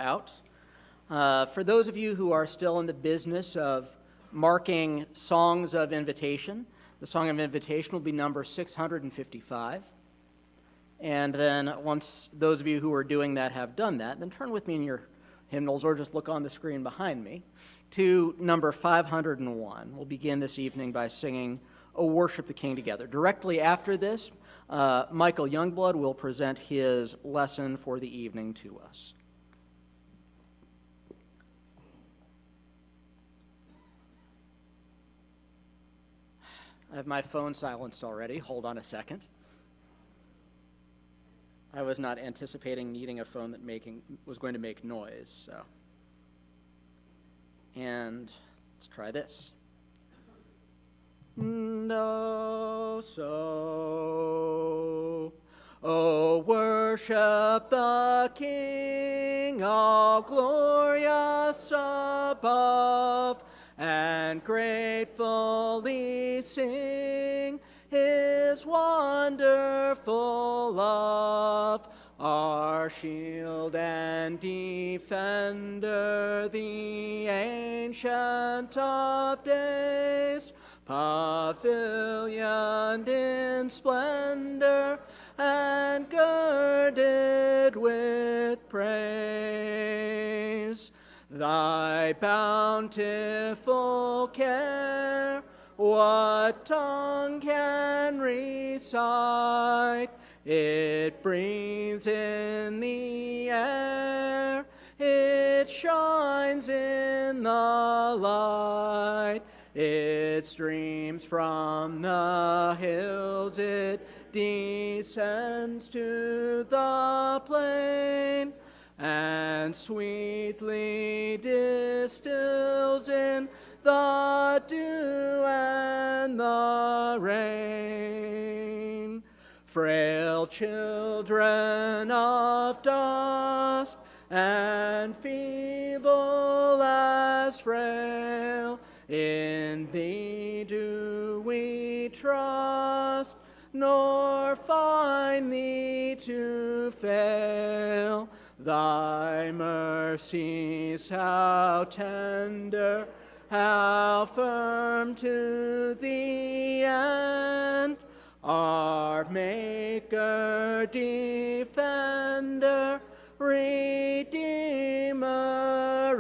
out. For those of you who are still in the business of marking songs of invitation, the song of invitation will be number 655. And then once those of you who are doing that have done that, then turn with me in your hymnals or just look on the screen behind me to number 501. We'll begin this evening by singing "O Worship the King" together. Directly after this, Michael Youngblood will present his lesson for the evening to us. I have my phone silenced already. Hold on a second. I was not anticipating needing a phone that was going to make noise, so. And let's try this. No, so, oh, worship the King, all glorious above, and gratefully sing his wonderful love, our shield and defender, the Ancient of Days, pavilioned in splendor and girded with praise. Thy bountiful care, what tongue can recite? It breathes in the air, it shines in the light, it streams from the hills, it descends to the plain, and sweetly distills in the dew and the rain. Frail children of dust and feeble as frail, in thee do we trust, nor find thee to fail. Thy mercies, how tender, how firm to the end, our Maker, Defender, Redeemer,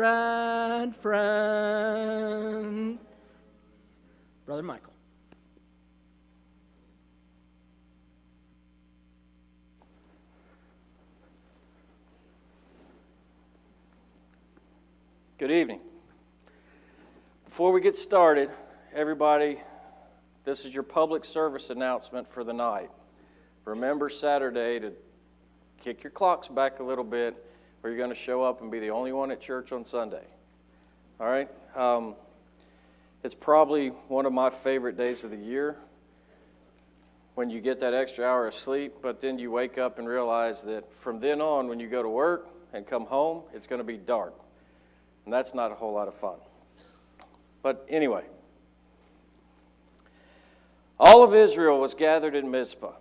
and Friend. Brother Michael. Good evening. Before we get started, everybody, this is your public service announcement for the night. Remember Saturday to kick your clocks back a little bit, or you're going to show up and be the only one at church on Sunday. All right? It's probably one of my favorite days of the year when you get that extra hour of sleep, but then you wake up and realize that from then on, when you go to work and come home, it's going to be dark. And that's not a whole lot of fun. But anyway, all of Israel was gathered in Mizpah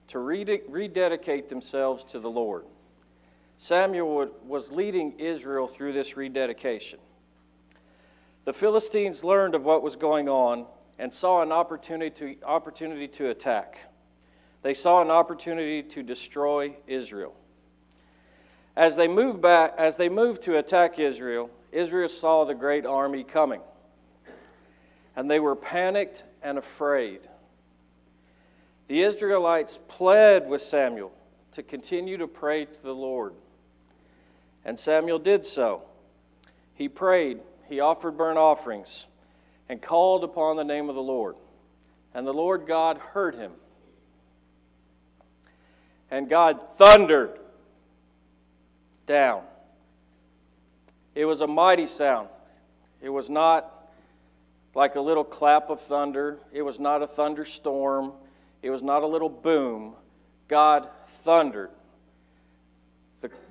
to rededicate themselves to the Lord. Samuel was leading Israel through this rededication. The Philistines learned of what was going on and saw an opportunity to attack. They saw an opportunity to destroy Israel. As they moved to attack Israel, Israel saw the great army coming, and they were panicked and afraid. The Israelites pled with Samuel to continue to pray to the Lord, and Samuel did so. He prayed, he offered burnt offerings, and called upon the name of the Lord, and the Lord God heard him. And God thundered down. It was a mighty sound. It was not like a little clap of thunder. It was not a thunderstorm. It was not a little boom. God thundered.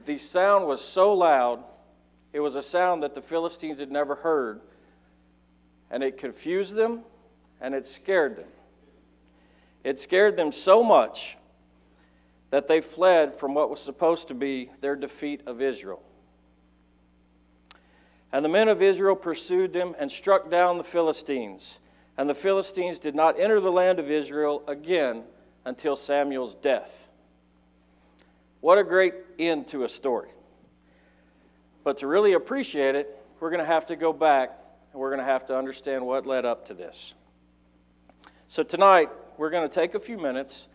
The sound was so loud, it was a sound that the Philistines had never heard, and it confused them, and it scared them. It scared them so much that they fled from what was supposed to be their defeat of Israel. And the men of Israel pursued them and struck down the Philistines. And the Philistines did not enter the land of Israel again until Samuel's death. What a great end to a story. But to really appreciate it, we're going to have to go back and we're going to have to understand what led up to this. So tonight, we're going to take a few minutes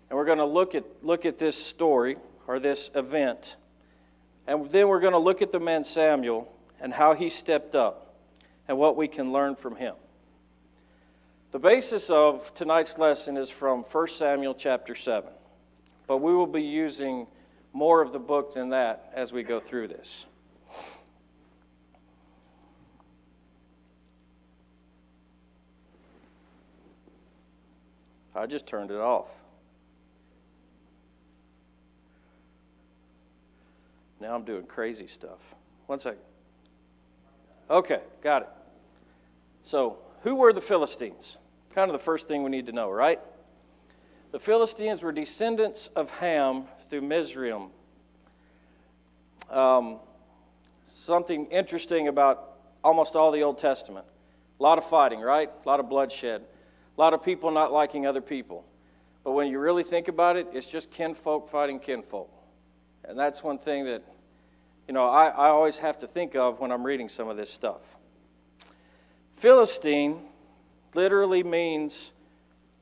and we're going to look at this story or this event. And then we're going to look at the man Samuel and how he stepped up and what we can learn from him. The basis of tonight's lesson is from 1 Samuel chapter 7. But we will be using more of the book than that as we go through this. I just turned it off. Now I'm doing crazy stuff. One second. Okay, got it. So, who were the Philistines? Kind of the first thing we need to know, right? The Philistines were descendants of Ham through Mizraim. Something interesting about almost all the Old Testament. A lot of fighting, right? A lot of bloodshed. A lot of people not liking other people. But when you really think about it, it's just kinfolk fighting kinfolk. And that's one thing that, I always have to think of when I'm reading some of this stuff. Philistine literally means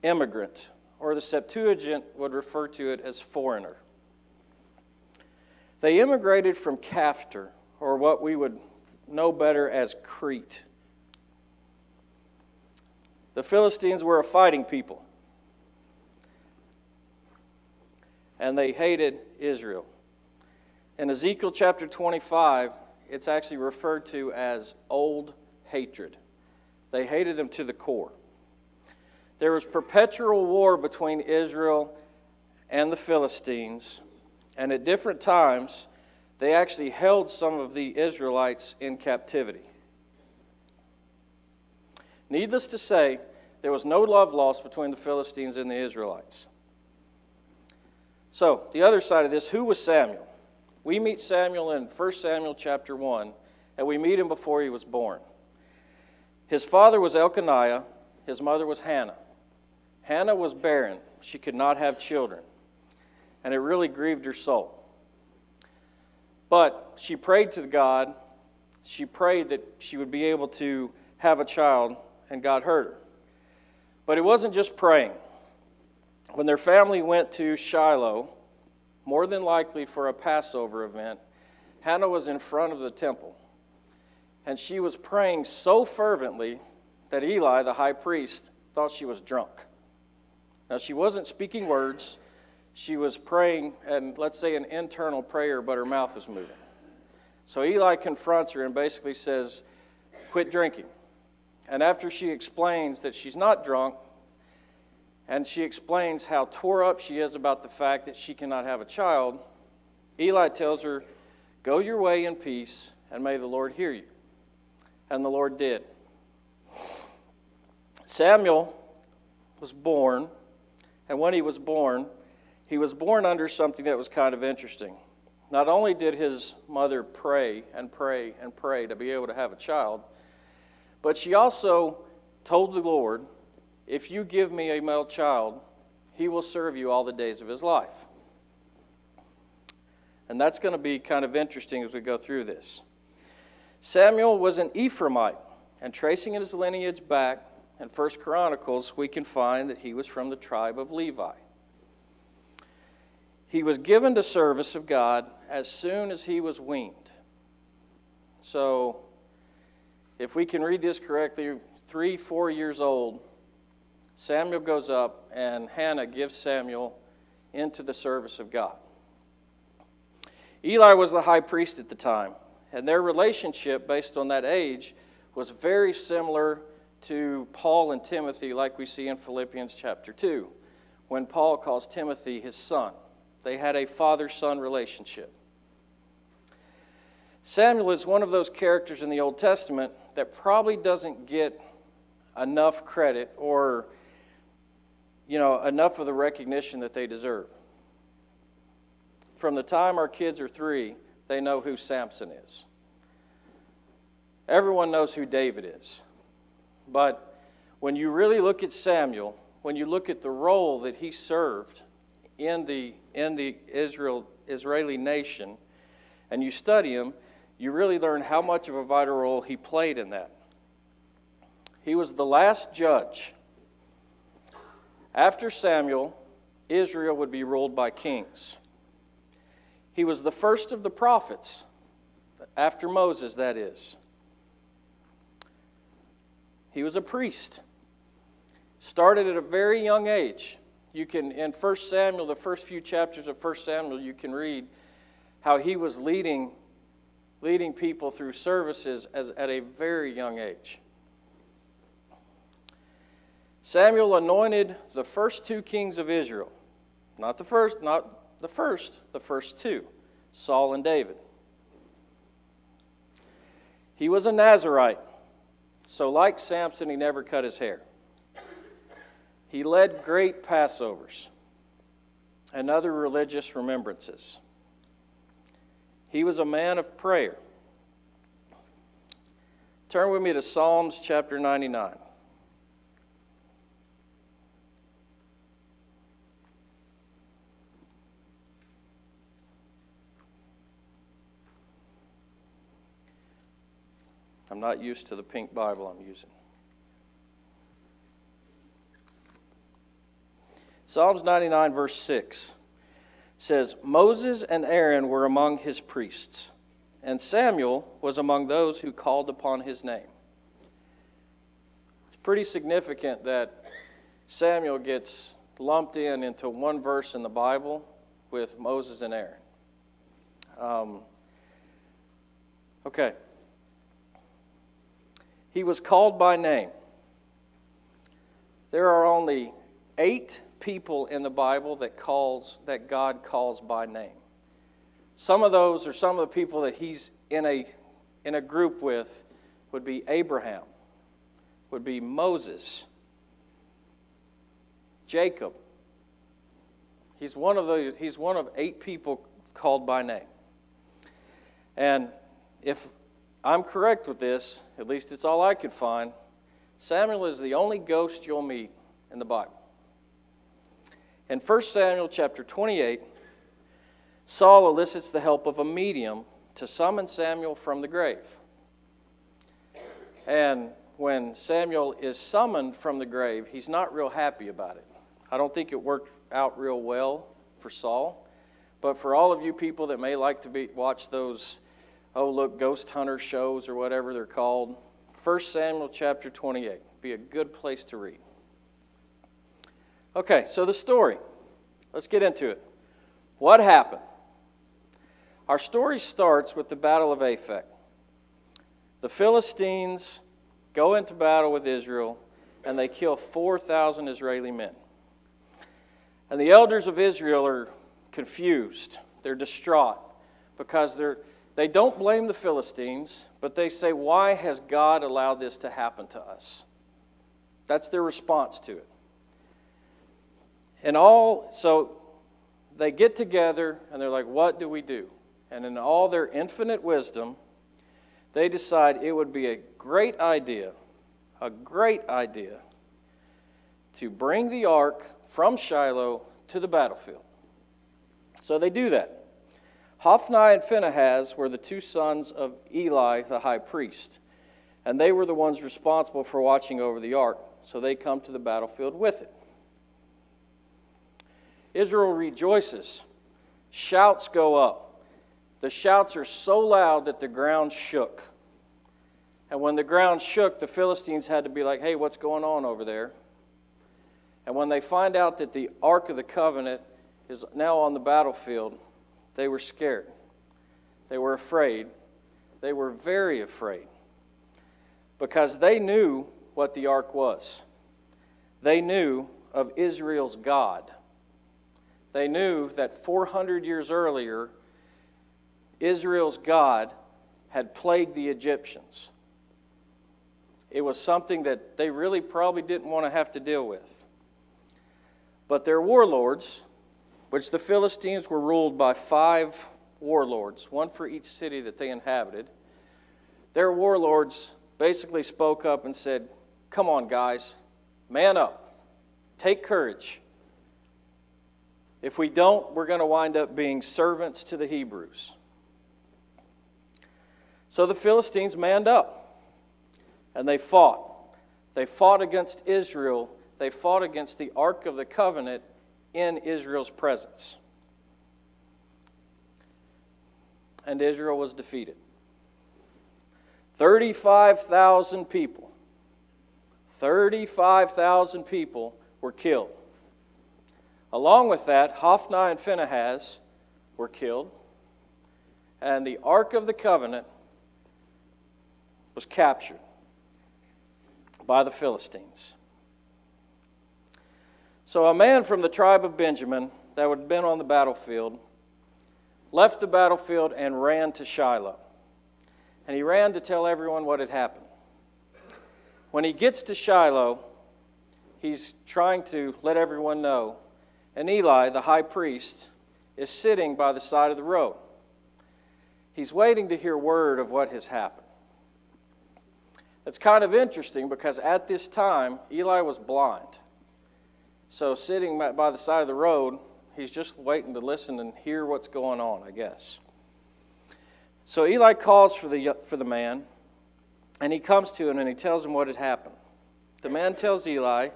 immigrant, or the Septuagint would refer to it as foreigner. They immigrated from Caftor, or what we would know better as Crete. The Philistines were a fighting people, and they hated Israel. In Ezekiel chapter 25, it's actually referred to as old hatred. They hated them to the core. There was perpetual war between Israel and the Philistines, and at different times, they actually held some of the Israelites in captivity. Needless to say, there was no love lost between the Philistines and the Israelites. So, the other side of this, who was Samuel? We meet Samuel in 1 Samuel chapter 1, and we meet him before he was born. His father was Elkanah, his mother was Hannah. Hannah was barren. She could not have children, and it really grieved her soul. But she prayed to God. She prayed that she would be able to have a child, and God heard her. But it wasn't just praying. When their family went to Shiloh, more than likely for a Passover event, Hannah was in front of the temple. And she was praying so fervently that Eli, the high priest, thought she was drunk. Now, she wasn't speaking words. She was praying, and let's say an internal prayer, but her mouth was moving. So Eli confronts her and basically says, quit drinking. And after she explains that she's not drunk, and she explains how tore up she is about the fact that she cannot have a child, Eli tells her, go your way in peace, and may the Lord hear you. And the Lord did. Samuel was born, and when he was born under something that was kind of interesting. Not only did his mother pray and pray and pray to be able to have a child, but she also told the Lord, if you give me a male child, he will serve you all the days of his life. And that's going to be kind of interesting as we go through this. Samuel was an Ephraimite, and tracing his lineage back in 1 Chronicles, we can find that he was from the tribe of Levi. He was given to service of God as soon as he was weaned. So, if we can read this correctly, 3-4 years old, Samuel goes up and Hannah gives Samuel into the service of God. Eli was the high priest at the time, and their relationship based on that age was very similar to Paul and Timothy, like we see in Philippians chapter 2, when Paul calls Timothy his son. They had a father-son relationship. Samuel is one of those characters in the Old Testament that probably doesn't get enough credit or enough of the recognition that they deserve. from the time our kids are 3, they know who Samson is. Everyone knows who David is. But when you really look at Samuel, when you look at the role that he served in the Israeli nation, and you study him, you really learn how much of a vital role he played in that. He was the last judge. After Samuel, Israel would be ruled by kings. He was the first of the prophets, after Moses, that is. He was a priest. Started at a very young age. You can, in 1 Samuel, the first few chapters of 1 Samuel, you can read how he was leading people through services at a very young age. Samuel anointed the first 2 kings of Israel. Not the first 2, Saul and David. He was a Nazirite, so like Samson, he never cut his hair. He led great Passovers and other religious remembrances. He was a man of prayer. Turn with me to Psalms chapter 99. I'm not used to the pink Bible I'm using. Psalms 99, verse 6 says, Moses and Aaron were among his priests, and Samuel was among those who called upon his name. It's pretty significant that Samuel gets lumped into one verse in the Bible with Moses and Aaron. Okay. He was called by name. There are only 8 people in the Bible that God calls by name. Some of those are some of the people that he's in a group with would be Abraham, would be Moses, Jacob. He's one of 8 people called by name. And if I'm correct with this, at least it's all I could find, Samuel is the only ghost you'll meet in the Bible. In 1 Samuel chapter 28, Saul elicits the help of a medium to summon Samuel from the grave. And when Samuel is summoned from the grave, he's not real happy about it. I don't think it worked out real well for Saul. But for all of you people that may like to watch those ghost hunter shows or whatever they're called, 1 Samuel chapter 28 be a good place to read. Okay, so the story. Let's get into it. What happened? Our story starts with the Battle of Aphek. The Philistines go into battle with Israel, and they kill 4,000 Israeli men. And the elders of Israel are confused. They're distraught because they don't blame the Philistines, but they say, why has God allowed this to happen to us? That's their response to it. So they get together and they're like, what do we do? And in all their infinite wisdom, they decide it would be a great idea to bring the ark from Shiloh to the battlefield. So they do that. Hophni and Phinehas were the 2 sons of Eli, the high priest, and they were the ones responsible for watching over the ark, so they come to the battlefield with it. Israel rejoices. Shouts go up. The shouts are so loud that the ground shook. And when the ground shook, the Philistines had to be like, hey, what's going on over there? And when they find out that the Ark of the Covenant is now on the battlefield, they were scared. They were afraid. They were very afraid. Because they knew what the Ark was. They knew of Israel's God. They knew that 400 years earlier, Israel's God had plagued the Egyptians. It was something that they really probably didn't want to have to deal with. But their warlords, which the Philistines were ruled by 5 warlords, one for each city that they inhabited. Their warlords basically spoke up and said, "Come on, guys, man up, take courage. If we don't, we're going to wind up being servants to the Hebrews." So the Philistines manned up, and they fought. They fought against Israel. They fought against the Ark of the Covenant in Israel's presence. And Israel was defeated. 35,000 people. 35,000 people were killed. Along with that, Hophni and Phinehas were killed, and the Ark of the Covenant was captured by the Philistines. So a man from the tribe of Benjamin that had been on the battlefield left the battlefield and ran to Shiloh. And he ran to tell everyone what had happened. When he gets to Shiloh, he's trying to let everyone know, and Eli, the high priest, is sitting by the side of the road. He's waiting to hear word of what has happened. It's kind of interesting because at this time, Eli was blind. So sitting by the side of the road, he's just waiting to listen and hear what's going on, I guess. So Eli calls for the man, and he comes to him and he tells him what had happened. The man tells Eli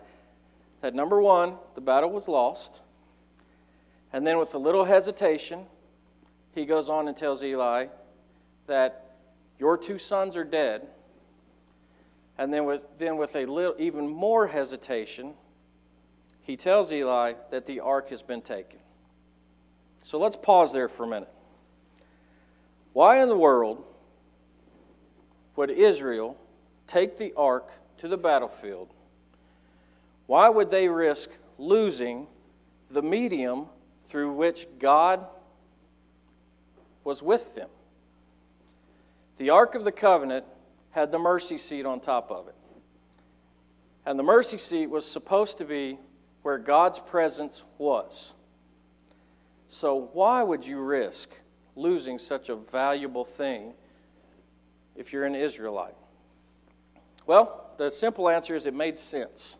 that, number one, the battle was lost. And then with a little hesitation, he goes on and tells Eli that your 2 sons are dead. And then with a little, even more hesitation, he tells Eli that the ark has been taken. So let's pause there for a minute. Why in the world would Israel take the ark to the battlefield? Why would they risk losing the medium through which God was with them? The Ark of the Covenant had the mercy seat on top of it. And the mercy seat was supposed to be where God's presence was. So why would you risk losing such a valuable thing if you're an Israelite? Well, the simple answer is it made sense.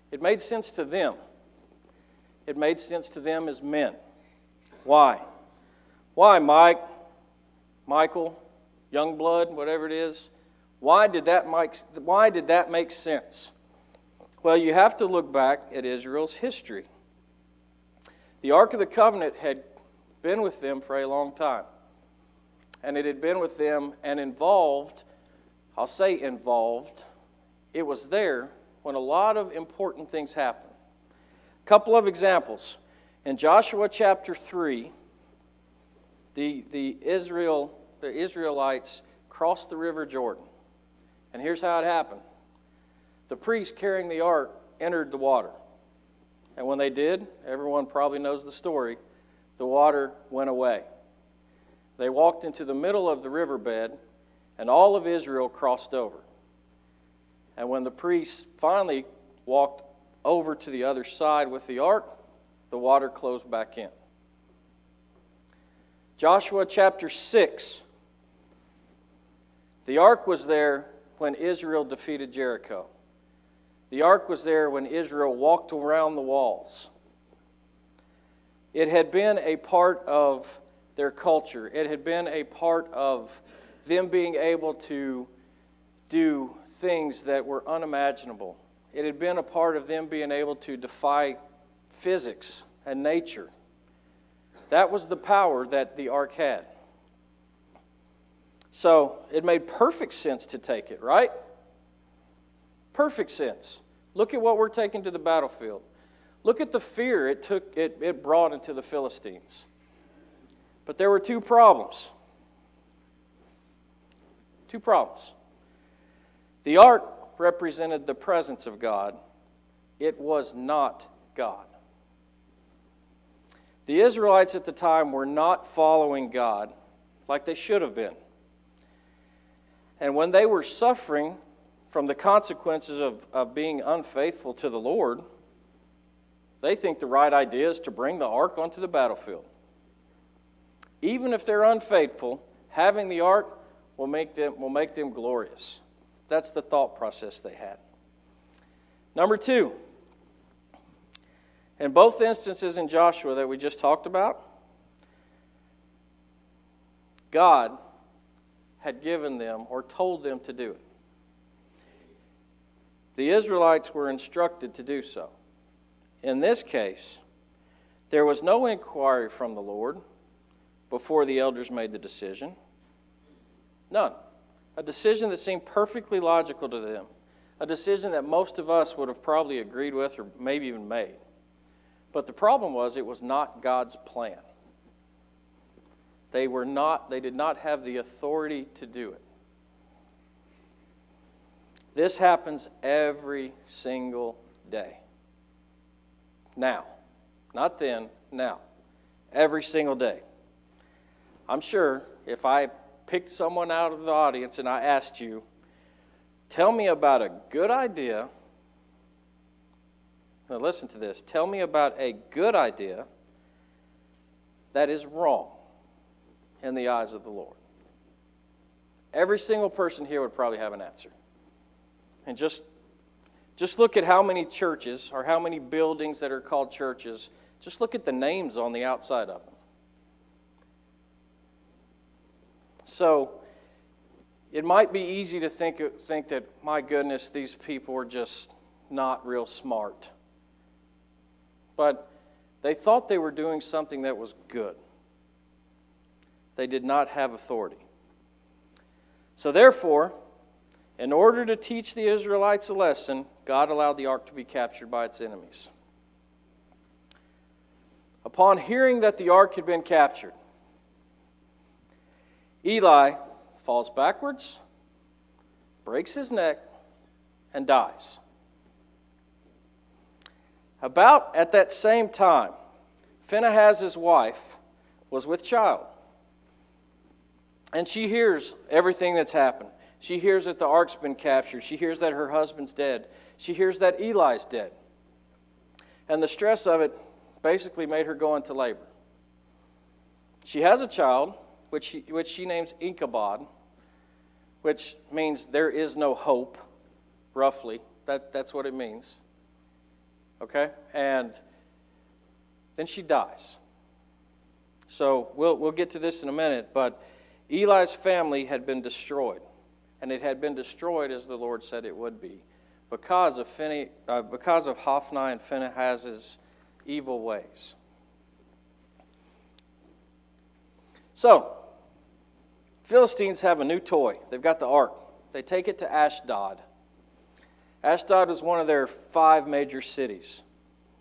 It made sense to them. It made sense to them as men. Why? Why, Michael, Youngblood, whatever it is? Why did that make sense? Well, you have to look back at Israel's history. The Ark of the Covenant had been with them for a long time. And it had been with them and involved, I'll say involved, it was there when a lot of important things happened. A couple of examples. In Joshua chapter 3, the Israelites crossed the river Jordan. And here's how it happened. The priest carrying the ark entered the water. And when they did, everyone probably knows the story, the water went away. They walked into the middle of the riverbed, and all of Israel crossed over. And when the priest finally walked over to the other side with the ark, the water closed back in. Joshua chapter 6. The ark was there when Israel defeated Jericho. The ark was there when Israel walked around the walls. It had been a part of their culture. It had been a part of them being able to do things that were unimaginable. It had been a part of them being able to defy physics and nature. That was the power that the ark had. So it made perfect sense to take it, right? Perfect sense. Look at what we're taking to the battlefield. Look at the fear it brought into the Philistines. But there were 2 problems. 2 problems. The ark represented the presence of God. It was not God. The Israelites at the time were not following God like they should have been. And when they were suffering from the consequences of being unfaithful to the Lord, They think the right idea is to bring the ark onto the battlefield. Even if they're unfaithful, having the ark will make them glorious. That's the thought process they had. Number 2, in both instances in Joshua that we just talked about, God had given them or told them to do it. The Israelites were instructed to do so. In this case, there was no inquiry from the Lord before the elders made the decision. None. A decision that seemed perfectly logical to them. A decision that most of us would have probably agreed with or maybe even made. But the problem was it was not God's plan. They did not have the authority to do it. This happens every single day. Now. Not then, now. Every single day. I'm sure if I picked someone out of the audience and I asked you, tell me about a good idea. Now listen to this. Tell me about a good idea that is wrong in the eyes of the Lord. Every single person here would probably have an answer. And just look at how many churches or how many buildings that are called churches. Just look at the names on the outside of them. So it might be easy to think that, my goodness, these people are just not real smart. But they thought they were doing something that was good. They did not have authority. So therefore, in order to teach the Israelites a lesson, God allowed the ark to be captured by its enemies. Upon hearing that the ark had been captured, Eli falls backwards, breaks his neck, and dies. About at that same time, Phinehas's wife was with child. And she hears everything that's happened. She hears that the ark's been captured. She hears that her husband's dead. She hears that Eli's dead. And the stress of it basically made her go into labor. She has a child, which she names Ichabod, which means there is no hope, roughly. That's what it means. Okay? And then she dies. So we'll get to this in a minute, but Eli's family had been destroyed. And it had been destroyed as the Lord said it would be because of Hophni and Phinehas's evil ways. So, Philistines have a new toy. They've got the ark. They take it to Ashdod. Ashdod was one of their 5 major cities.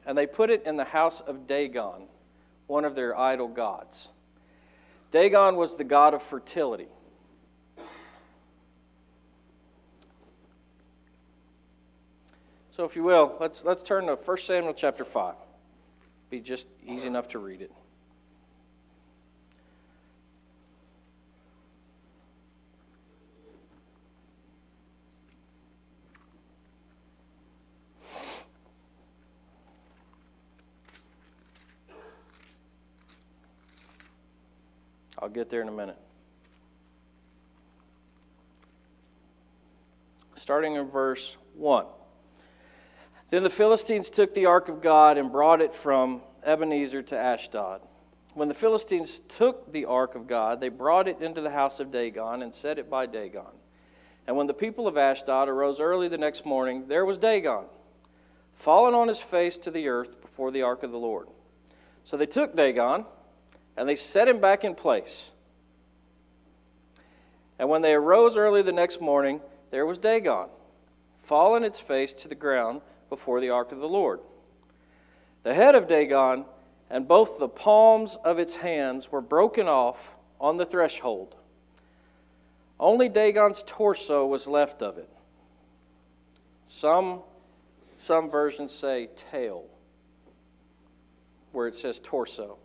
And they put it in the house of Dagon, one of their idol gods. Dagon was the god of fertility. So if you will, let's turn to 1 Samuel chapter 5. Be just easy enough to read it. I'll get there in a minute. Starting in verse 1. Then the Philistines took the ark of God and brought it from Ebenezer to Ashdod. When the Philistines took the ark of God, they brought it into the house of Dagon and set it by Dagon. And when the people of Ashdod arose early the next morning, there was Dagon, fallen on his face to the earth before the ark of the Lord. So they took Dagon, and they set him back in place. And when they arose early the next morning, there was Dagon, fallen its face to the ground before the ark of the Lord. The head of Dagon and both the palms of its hands were broken off on the threshold. Only Dagon's torso was left of it. Some versions say tail, where it says torso.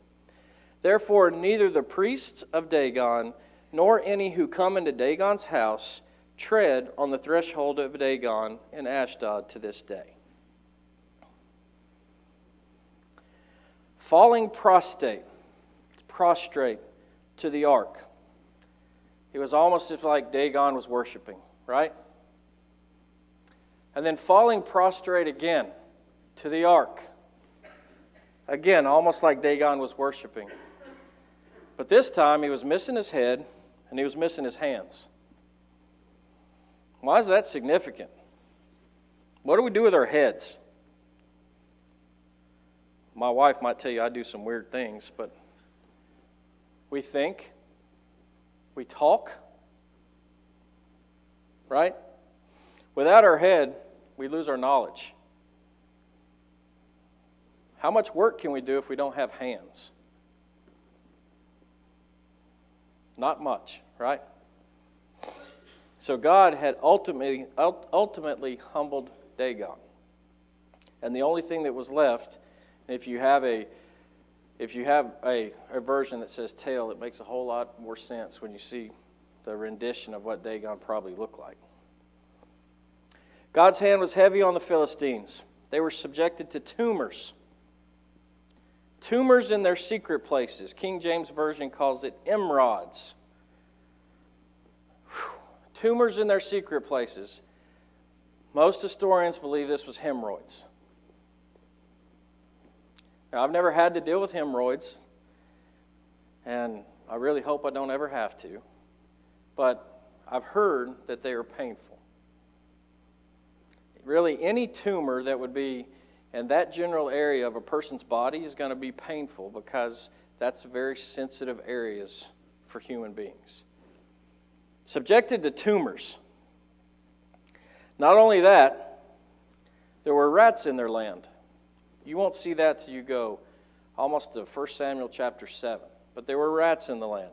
Therefore, neither the priests of Dagon nor any who come into Dagon's house tread on the threshold of Dagon in Ashdod to this day. falling prostrate to the ark. It was almost as like Dagon was worshiping, right? And then falling prostrate again to the ark. Again, almost like Dagon was worshiping. But this time he was missing his head and he was missing his hands. Why is that significant? What do we do with our heads? My wife might tell you I do some weird things, but we think, we talk, right? Without our head, we lose our knowledge. How much work can we do if we don't have hands? Not much, right? So God had ultimately humbled Dagon. And the only thing that was left, if you have a version that says tail, it makes a whole lot more sense when you see the rendition of what Dagon probably looked like. God's hand was heavy on the Philistines. They were subjected to tumors. Tumors in their secret places. King James Version calls it emrods. Tumors in their secret places. Most historians believe this was hemorrhoids. Now, I've never had to deal with hemorrhoids, and I really hope I don't ever have to, but I've heard that they are painful. Really, any tumor that would be in that general area of a person's body is going to be painful because that's very sensitive areas for human beings. Subjected to tumors. Not only that, there were rats in their land. You won't see that till you go almost to 1 Samuel chapter 7. But there were rats in the land.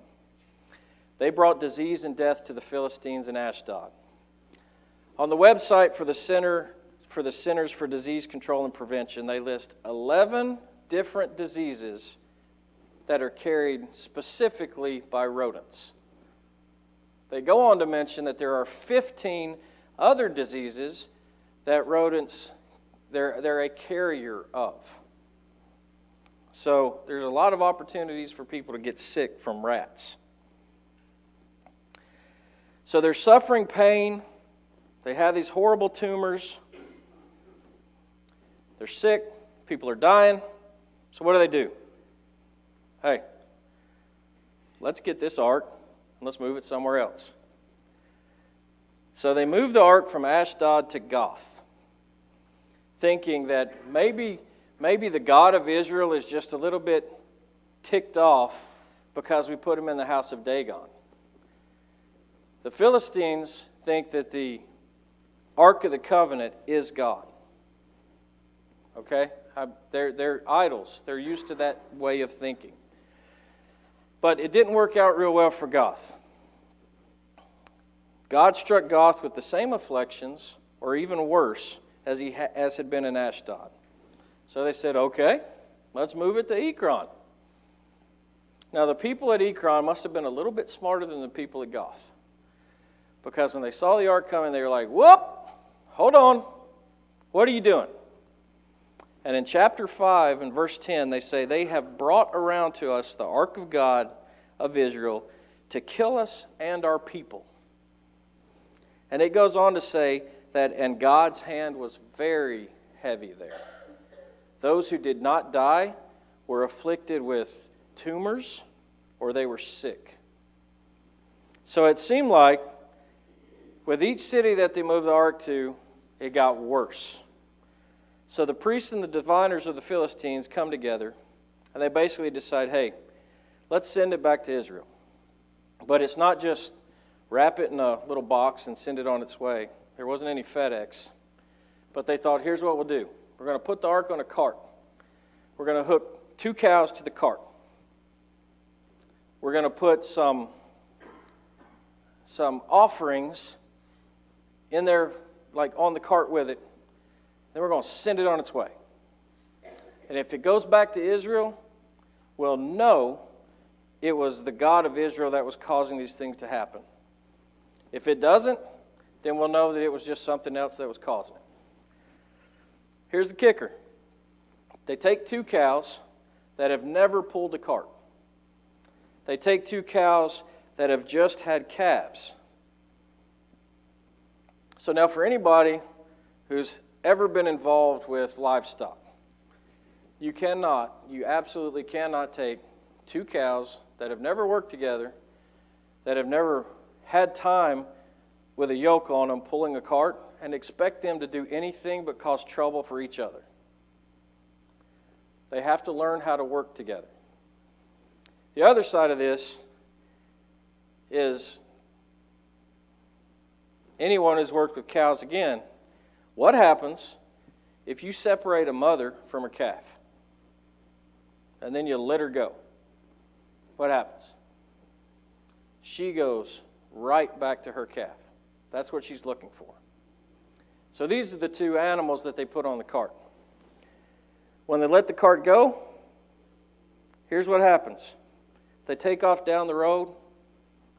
They brought disease and death to the Philistines in Ashdod. On the website for the Centers for Disease Control and Prevention, they list 11 different diseases that are carried specifically by rodents. They go on to mention that there are 15 other diseases that rodents, they're a carrier of. So there's a lot of opportunities for people to get sick from rats. So they're suffering pain. They have these horrible tumors. They're sick. People are dying. So what do? Hey, let's get this ark and let's move it somewhere else. So they moved the ark from Ashdod to Gath, thinking that maybe the God of Israel is just a little bit ticked off because we put him in the house of Dagon. The Philistines think that the Ark of the Covenant is God. Okay? They're idols. They're used to that way of thinking. But it didn't work out real well for Gath. God struck Gath with the same afflictions, or even worse, as had been in Ashdod. So they said, okay, let's move it to Ekron. Now the people at Ekron must have been a little bit smarter than the people at Gath. Because when they saw the ark coming, they were like, whoop, hold on, what are you doing? And in chapter 5 and verse 10, they say, they have brought around to us the ark of God of Israel to kill us and our people. And it goes on to say that, and God's hand was very heavy there. Those who did not die were afflicted with tumors or they were sick. So it seemed like with each city that they moved the ark to, it got worse. So the priests and the diviners of the Philistines come together, and they basically decide, hey, let's send it back to Israel. But it's not just wrap it in a little box and send it on its way. There wasn't any FedEx. But they thought, here's what we'll do. We're going to put the ark on a cart. We're going to hook 2 cows to the cart. We're going to put some offerings in there, like on the cart with it. Then we're going to send it on its way. And if it goes back to Israel, we'll know it was the God of Israel that was causing these things to happen. If it doesn't, then we'll know that it was just something else that was causing it. Here's the kicker. They take 2 cows, that have never pulled a cart. They take 2 cows that have just had calves. So now for anybody who's ever been involved with livestock, you absolutely cannot take 2 cows that have never worked together, that have never had time with a yoke on them pulling a cart, and expect them to do anything but cause trouble for each other. They have to learn how to work together. The other side of this is anyone who's worked with cows again, what happens if you separate a mother from her calf and then you let her go? What happens? She goes right back to her calf. That's what she's looking for. So these are the 2 animals that they put on the cart. When they let the cart go, here's what happens. They take off down the road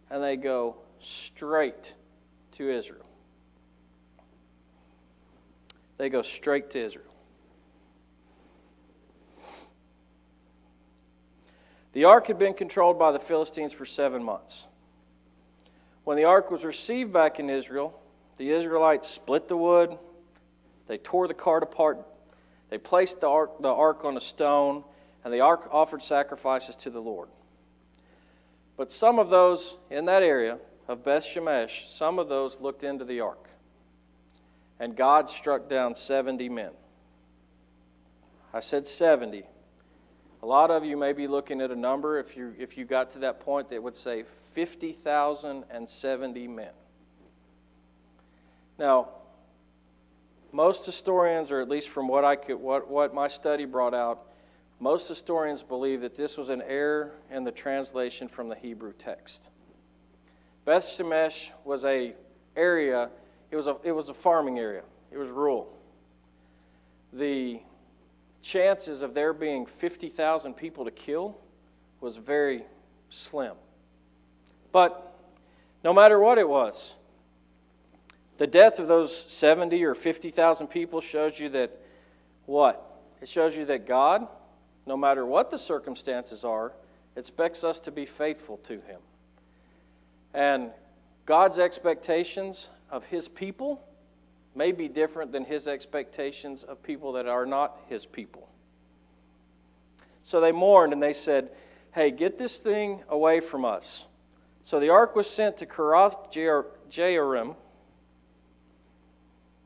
and they go straight to Israel. They go straight to Israel. The ark had been controlled by the Philistines for 7 months. When the ark was received back in Israel, the Israelites split the wood, they tore the cart apart, they placed the ark on a stone, and the ark offered sacrifices to the Lord. But some of those in that area of Beth Shemesh, some of those looked into the ark, and God struck down 70 men. I said 70. A lot of you may be looking at a number, if you got to that point, that would say 50,070 men. Now, most historians, or at least from what my study brought out, most historians believe that this was an error in the translation from the Hebrew text. Beth Shemesh was a area. It was a farming area. It was rural. The chances of there being 50,000 people to kill was very slim. But no matter what it was, the death of those 70 or 50,000 people shows you that what? It shows you that God, no matter what the circumstances are, expects us to be faithful to Him. And God's expectations of His people may be different than His expectations of people that are not His people. So they mourned and they said, hey, get this thing away from us. So the ark was sent to Kirath Jearim,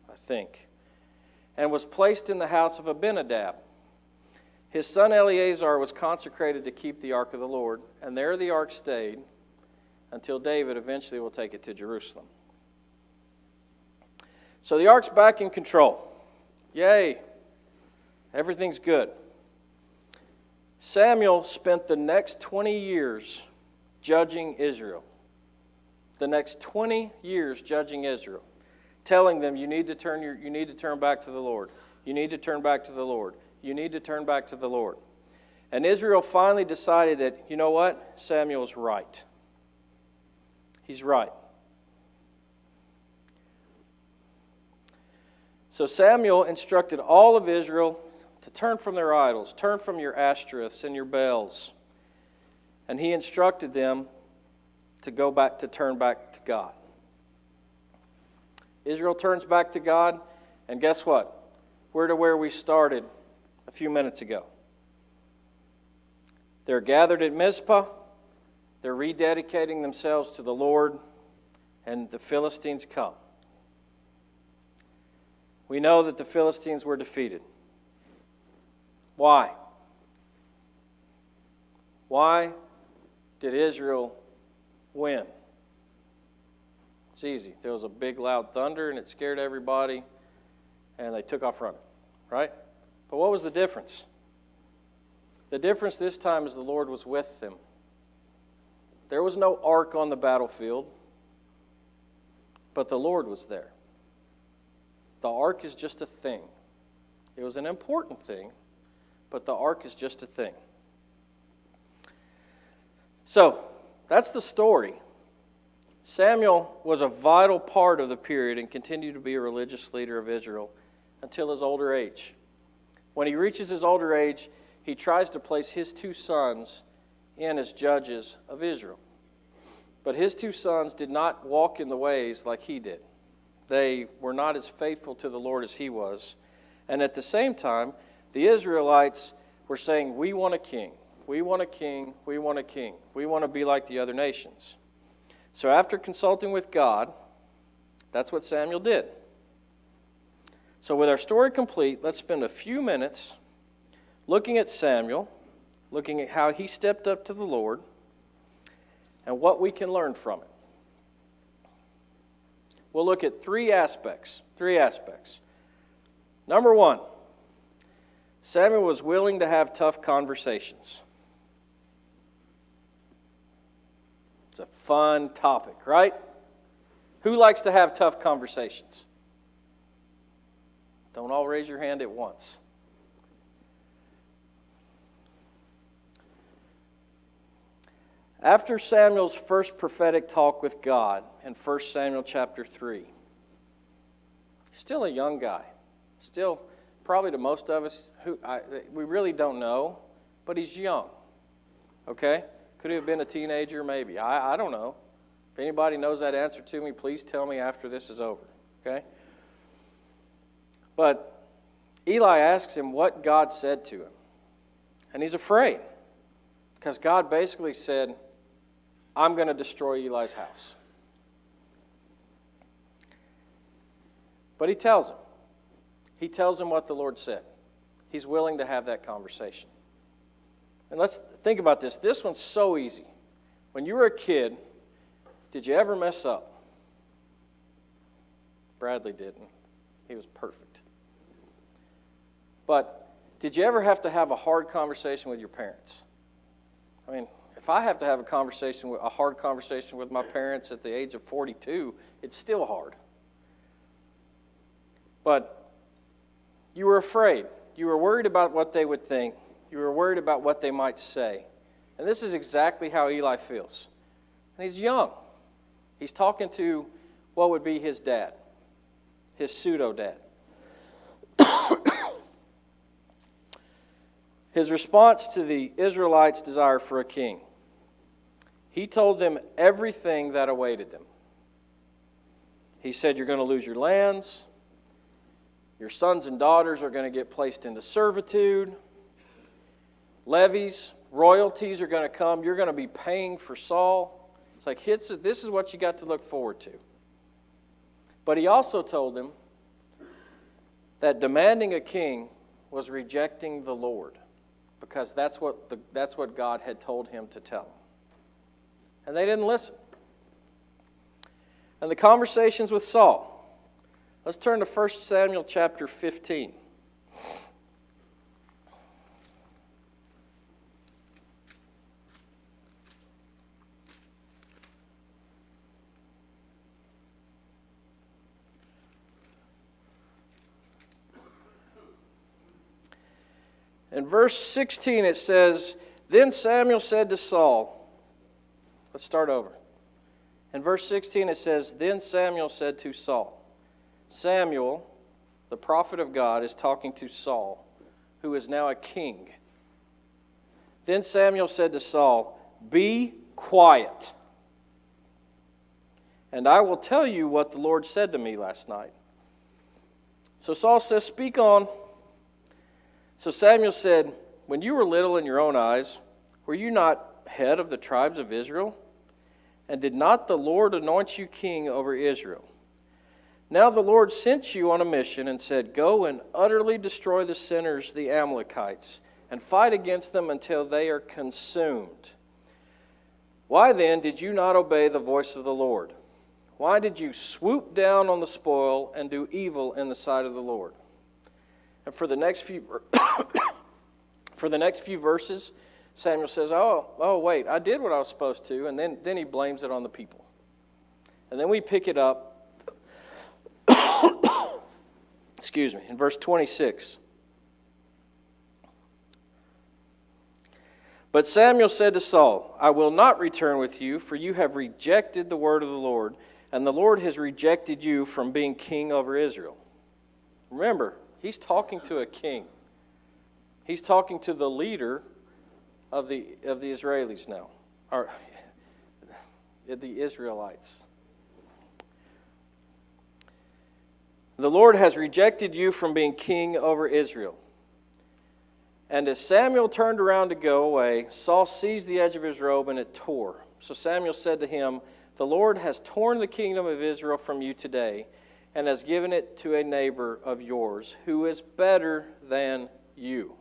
I think, and was placed in the house of Abinadab. His son Eleazar was consecrated to keep the ark of the Lord, and there the ark stayed until David eventually will take it to Jerusalem. So the ark's back in control. Yay! Everything's good. Samuel spent the next 20 years judging Israel. The next 20 years judging Israel, telling them you need to turn back to the Lord. You need to turn back to the Lord. You need to turn back to the Lord. And Israel finally decided that, you know what? Samuel's right. He's right. So Samuel instructed all of Israel to turn from their idols, turn from your Ashtoreths and your Baals. And he instructed them to turn back to God. Israel turns back to God, and guess what? We're to where we started a few minutes ago. They're gathered at Mizpah. They're rededicating themselves to the Lord, and the Philistines come. We know that the Philistines were defeated. Why? Why did Israel win? It's easy. There was a big loud thunder and it scared everybody and they took off running, right? But what was the difference? The difference this time is the Lord was with them. There was no ark on the battlefield, but the Lord was there. The ark is just a thing. It was an important thing, but the ark is just a thing. So, that's the story. Samuel was a vital part of the period and continued to be a religious leader of Israel until his older age. When he reaches his older age, he tries to place his two sons in as judges of Israel. But his two sons did not walk in the ways like he did. They were not as faithful to the Lord as he was. And at the same time, the Israelites were saying, we want a king. We want a king. We want a king. We want to be like the other nations. So after consulting with God, that's what Samuel did. So with our story complete, let's spend a few minutes looking at Samuel, looking at how he stepped up to the Lord, and what we can learn from it. We'll look at three aspects. Number one, Samuel was willing to have tough conversations. It's a fun topic, right? Who likes to have tough conversations? Don't all raise your hand at once. After Samuel's first prophetic talk with God in 1 Samuel chapter 3, still a young guy, still probably to most of us, we really don't know, but he's young, okay? Could he have been a teenager? Maybe. I don't know. If anybody knows that answer to me, please tell me after this is over, okay? But Eli asks him what God said to him, and he's afraid because God basically said, I'm going to destroy Eli's house. But he tells him what the Lord said. He's willing to have that conversation. And let's think about this. This one's so easy. When you were a kid, did you ever mess up? Bradley didn't. He was perfect. But did you ever have to have a hard conversation with your parents? I mean, if I have to have a hard conversation with my parents at the age of 42, it's still hard. But you were afraid. You were worried about what they would think. You were worried about what they might say. And this is exactly how Eli feels. And he's young. He's talking to what would be his dad, his pseudo-dad. His response to the Israelites' desire for a king. He told them everything that awaited them. He said, you're going to lose your lands. Your sons and daughters are going to get placed into servitude. Levies, royalties are going to come. You're going to be paying for Saul. It's like, this is what you got to look forward to. But he also told them that demanding a king was rejecting the Lord, because that's what God had told him to tell them. And they didn't listen. And the conversations with Saul. Let's turn to 1 Samuel chapter 15. In verse 16 it says, Then Samuel said to Saul, let's start over. In verse 16 it says, Then Samuel said to Saul. Samuel, the prophet of God, is talking to Saul, who is now a king. Then Samuel said to Saul, Be quiet, and I will tell you what the Lord said to me last night. So Saul says, Speak on. So Samuel said, When you were little in your own eyes, were you not head of the tribes of Israel? And did not the Lord anoint you king over Israel? Now the Lord sent you on a mission and said, Go and utterly destroy the sinners, the Amalekites, and fight against them until they are consumed. Why then did you not obey the voice of the Lord? Why did you swoop down on the spoil and do evil in the sight of the Lord? And for the next few verses, Samuel says, Oh, wait, I did what I was supposed to, and then he blames it on the people. And then we pick it up, in verse 26. But Samuel said to Saul, I will not return with you, for you have rejected the word of the Lord, and the Lord has rejected you from being king over Israel. Remember, he's talking to a king. He's talking to the leader of the Israelis now, or the Israelites. The Lord has rejected you from being king over Israel. And as Samuel turned around to go away, Saul seized the edge of his robe, and it tore. So Samuel said to him, the Lord has torn the kingdom of Israel from you today, and has given it to a neighbor of yours, who is better than you.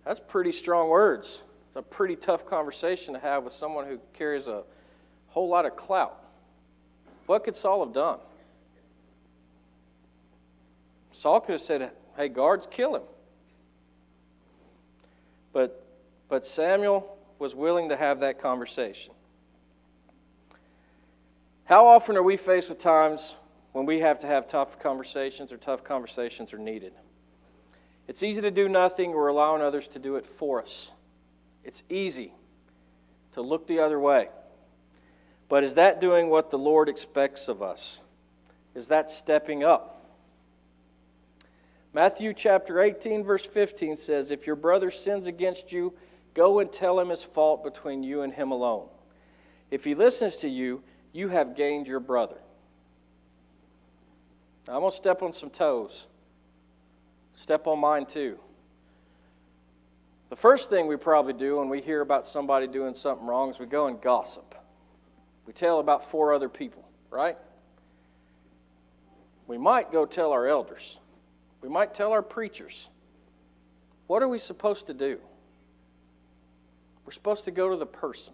That's pretty strong words. It's a pretty tough conversation to have with someone who carries a whole lot of clout. What could Saul have done? Saul could have said, hey, guards, kill him. But Samuel was willing to have that conversation. How often are we faced with times when we have to have tough conversations, or tough conversations are needed? It's easy to do nothing or allowing others to do it for us. It's easy to look the other way. But is that doing what the Lord expects of us? Is that stepping up? Matthew chapter 18, verse 15 says, if your brother sins against you, go and tell him his fault between you and him alone. If he listens to you, you have gained your brother. Now, I'm going to step on some toes. Step on mine too. The first thing we probably do when we hear about somebody doing something wrong is we go and gossip. We tell about 4 other people, right? We might go tell our elders. We might tell our preachers. What are we supposed to do? We're supposed to go to the person.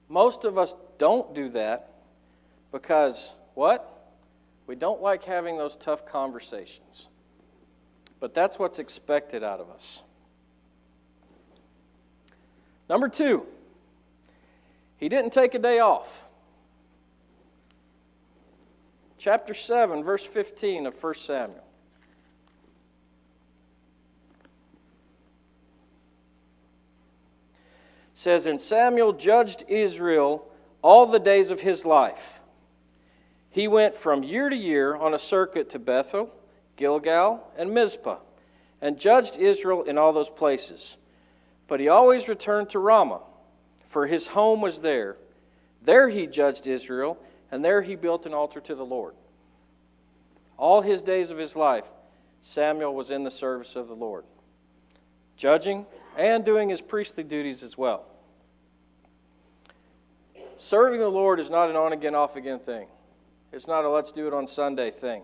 Most of us don't do that because, what? We don't like having those tough conversations. But that's what's expected out of us. Number 2, he didn't take a day off. Chapter 7, verse 15 of 1 Samuel. Says, and Samuel judged Israel all the days of his life. He went from year to year on a circuit to Bethel, Gilgal, and Mizpah, and judged Israel in all those places. But he always returned to Ramah, for his home was there. There he judged Israel, and there he built an altar to the Lord. All his days of his life, Samuel was in the service of the Lord, judging and doing his priestly duties as well. Serving the Lord is not an on-again, off-again thing. It's not a let's do it on Sunday thing.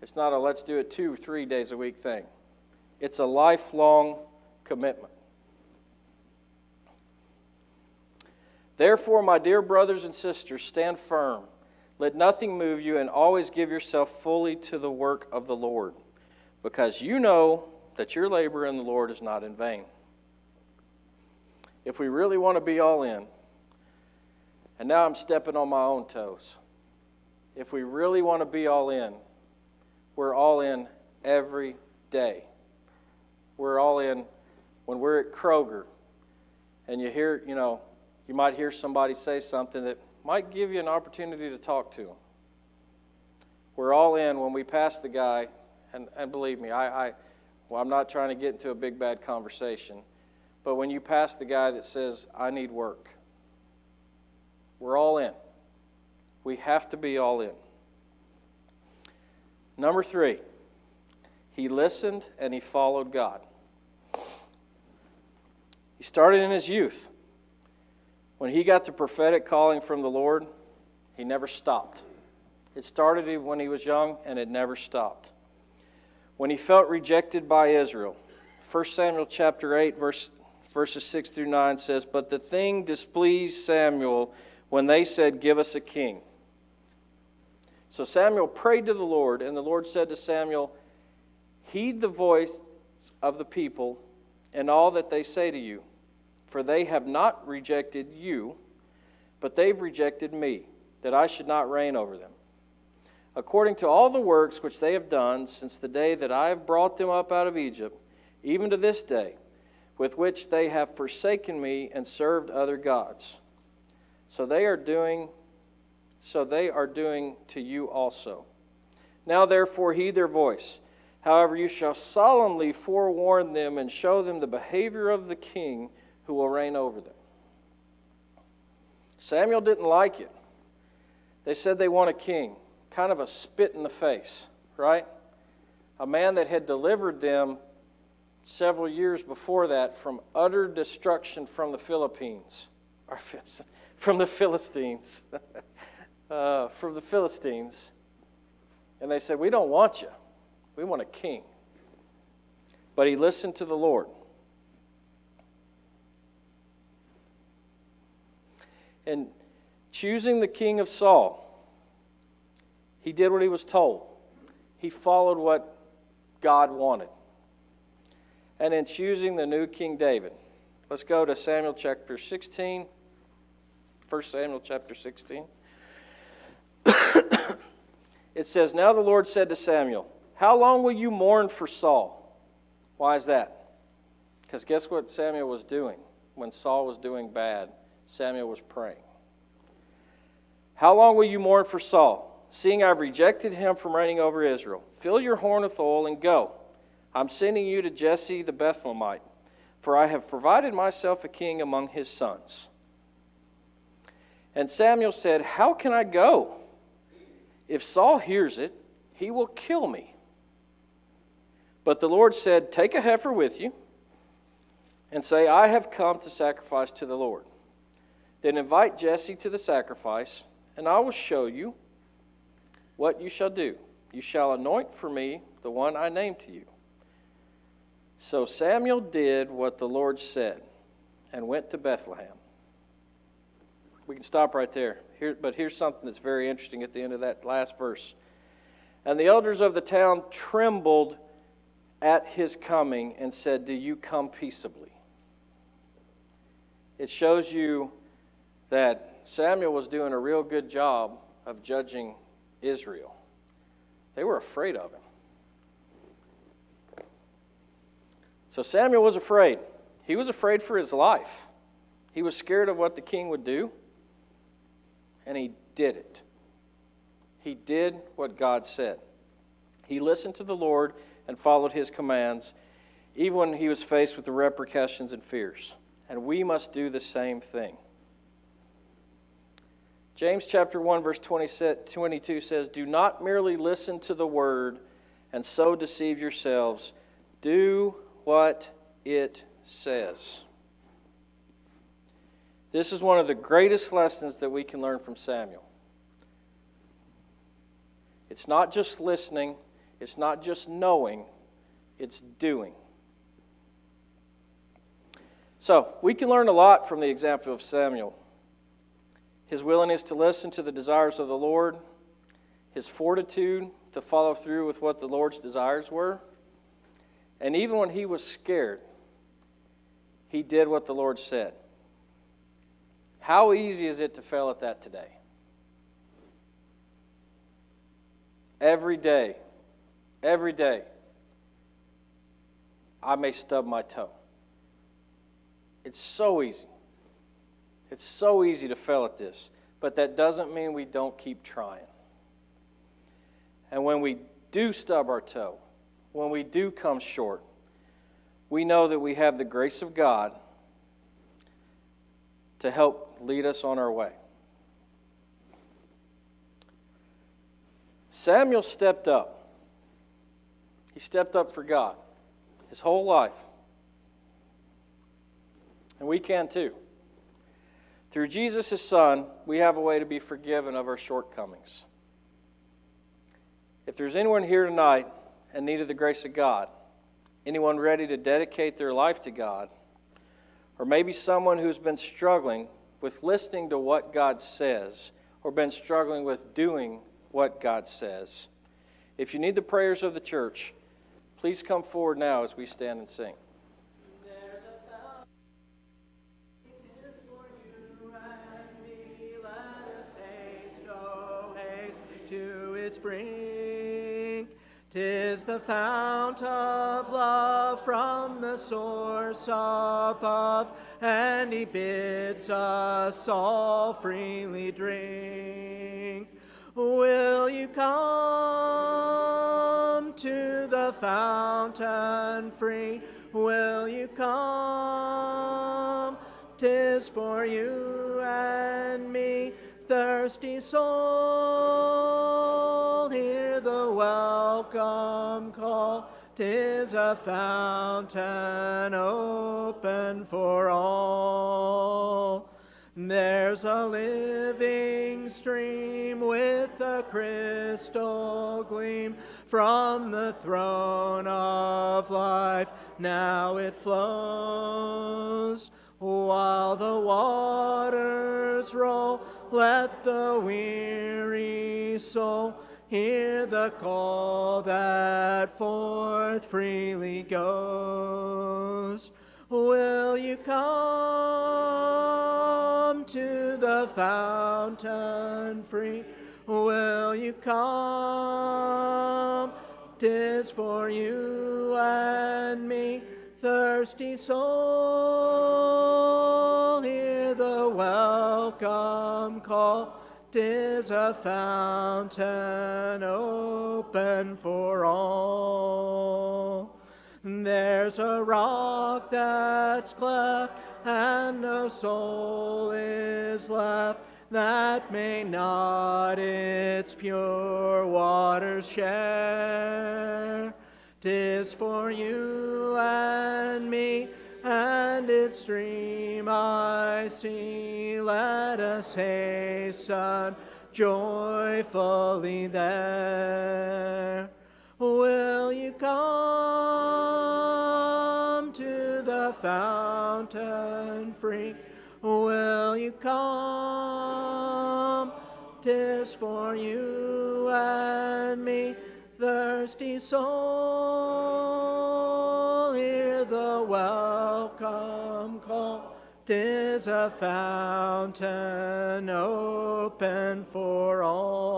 It's not a let's do it 2 or 3 days a week thing. It's a lifelong commitment. Therefore, my dear brothers and sisters, stand firm. Let nothing move you, and always give yourself fully to the work of the Lord, because you know that your labor in the Lord is not in vain. If we really want to be all in, and now I'm stepping on my own toes, if we really want to be all in, we're all in every day. We're all in when we're at Kroger, and you hear, you might hear somebody say something that might give you an opportunity to talk to them. We're all in when we pass the guy, and believe me, I'm not trying to get into a big bad conversation, but when you pass the guy that says, I need work, we're all in. We have to be all in. Number 3, he listened and he followed God. He started in his youth. When he got the prophetic calling from the Lord, he never stopped. It started when he was young, and it never stopped. When he felt rejected by Israel, 1 Samuel chapter 8, verses 6 through 9 says, but the thing displeased Samuel when they said, give us a king. So Samuel prayed to the Lord, and the Lord said to Samuel, heed the voice of the people and all that they say to you, for they have not rejected you, but they've rejected me, that I should not reign over them. According to all the works which they have done since the day that I have brought them up out of Egypt, even to this day, with which they have forsaken me and served other gods. So they are doing to you also. Now therefore heed their voice. However, you shall solemnly forewarn them and show them the behavior of the king who will reign over them." Samuel didn't like it. They said they want a king, kind of a spit in the face, right? A man that had delivered them several years before that from utter destruction from the Philippines, or from the Philistines, from the Philistines. And they said, "We don't want you. We want a king." But he listened to the Lord. And choosing the king of Saul, he did what he was told. He followed what God wanted. And in choosing the new King David, let's go to Samuel chapter 16, 1 Samuel chapter 16. It says, "Now the Lord said to Samuel, 'How long will you mourn for Saul?'" Why is that? Because guess what Samuel was doing when Saul was doing bad? Samuel was praying. "How long will you mourn for Saul, seeing I've rejected him from reigning over Israel? Fill your horn with oil and go. I'm sending you to Jesse the Bethlehemite, for I have provided myself a king among his sons." And Samuel said, "How can I go? If Saul hears it, he will kill me." But the Lord said, "Take a heifer with you and say, 'I have come to sacrifice to the Lord.' Then invite Jesse to the sacrifice, and I will show you what you shall do. You shall anoint for me the one I name to you." So Samuel did what the Lord said and went to Bethlehem. We can stop right there. But here's something that's very interesting at the end of that last verse. "And the elders of the town trembled at his coming and said, 'Do you come peaceably?'" It shows you that Samuel was doing a real good job of judging Israel. They were afraid of him. So Samuel was afraid. He was afraid for his life. He was scared of what the king would do, and he did it. He did what God said. He listened to the Lord and followed his commands, even when he was faced with the repercussions and fears. And we must do the same thing. James chapter 1, verse 22 says, "Do not merely listen to the word and so deceive yourselves. Do what it says." This is one of the greatest lessons that we can learn from Samuel. It's not just listening, it's not just knowing, it's doing. So, we can learn a lot from the example of Samuel. His willingness to listen to the desires of the Lord, his fortitude to follow through with what the Lord's desires were, and even when he was scared, he did what the Lord said. How easy is it to fail at that today? Every day, I may stub my toe. It's so easy. It's so easy to fail at this, but that doesn't mean we don't keep trying. And when we do stub our toe, when we do come short, we know that we have the grace of God to help lead us on our way. Samuel stepped up. He stepped up for God his whole life. And we can too. Through Jesus, his Son, we have a way to be forgiven of our shortcomings. If there's anyone here tonight in need of the grace of God, anyone ready to dedicate their life to God, or maybe someone who's been struggling with listening to what God says, or been struggling with doing what God says, if you need the prayers of the church, please come forward now as we stand and sing. There's a fountain for you and me. Let us haste, oh haste to its brink. 'Tis the fount of love from the source above, and he bids us all freely drink. Will you come to the fountain free? Will you come? 'Tis for you and me, thirsty soul, hear the welcome call. 'Tis a fountain open for all. There's a living stream with a crystal gleam from the throne of life. Now it flows. While the waters roll, let the weary soul hear the call that forth freely goes. Will you come to the fountain free? Will you come? 'Tis for you and me, thirsty soul, hear the welcome call. 'Tis a fountain open for all. There's a rock that's cleft, and no soul is left that may not its pure waters share. 'Tis for you and me, and its stream I see. Let us hasten joyfully there. Will you come to the fountain free? Will you come? 'Tis for you and me, thirsty soul, hear the welcome call. 'Tis a fountain open for all.